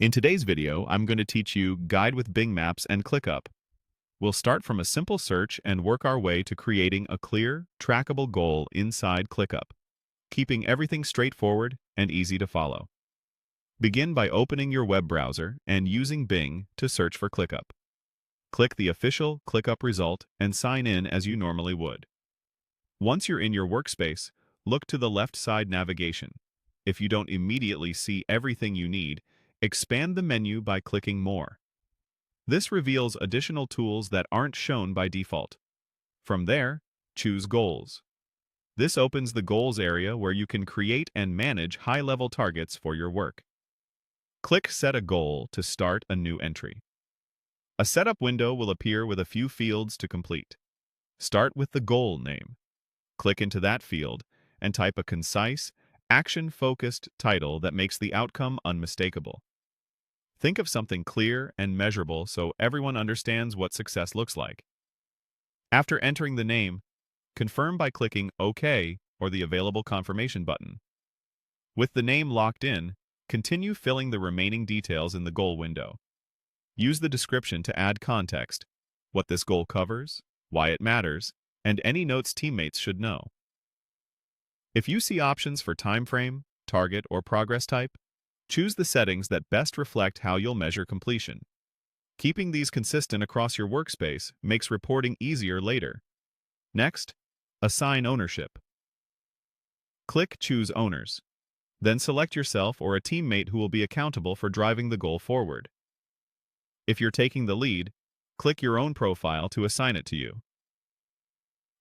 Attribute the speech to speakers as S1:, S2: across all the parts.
S1: In today's video, I'm going to teach you Guide with Bing Maps and ClickUp. We'll start from a simple search and work our way to creating a clear, trackable goal inside ClickUp, keeping everything straightforward and easy to follow. Begin by opening your web browser and using Bing to search for ClickUp. Click the official ClickUp result and sign in as you normally would. Once you're in your workspace, look to the left side navigation. If you don't immediately see everything you need, expand the menu by clicking More. This reveals additional tools that aren't shown by default. From there, choose Goals. This opens the Goals area where you can create and manage high-level targets for your work. Click Set a Goal to start a new entry. A setup window will appear with a few fields to complete. Start with the goal name. Click into that field and type a concise, action-focused title that makes the outcome unmistakable. Think of something clear and measurable so everyone understands what success looks like. After entering the name, confirm by clicking OK or the available confirmation button. With the name locked in, continue filling the remaining details in the goal window. Use the description to add context, what this goal covers, why it matters, and any notes teammates should know. If you see options for time frame, target, or progress type, choose the settings that best reflect how you'll measure completion. Keeping these consistent across your workspace makes reporting easier later. Next, assign ownership. Click Choose Owners. Then select yourself or a teammate who will be accountable for driving the goal forward. If you're taking the lead, click your own profile to assign it to you.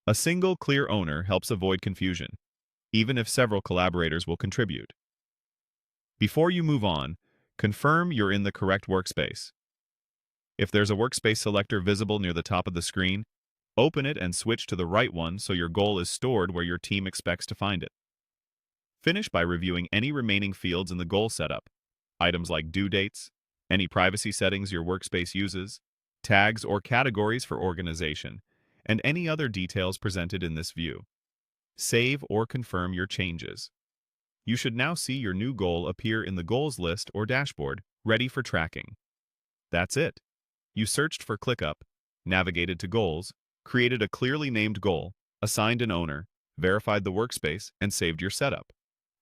S1: A single clear owner helps avoid confusion, even if several collaborators will contribute. Before you move on, confirm you're in the correct workspace. If there's a workspace selector visible near the top of the screen, open it and switch to the right one so your goal is stored where your team expects to find it. Finish by reviewing any remaining fields in the goal setup, items like due dates, any privacy settings your workspace uses, tags or categories for organization, and any other details presented in this view. Save or confirm your changes. You should now see your new goal appear in the goals list or dashboard, ready for tracking. That's it. You searched for ClickUp, navigated to Goals, created a clearly named goal, assigned an owner, verified the workspace, and saved your setup.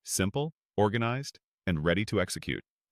S1: Simple, organized, and ready to execute.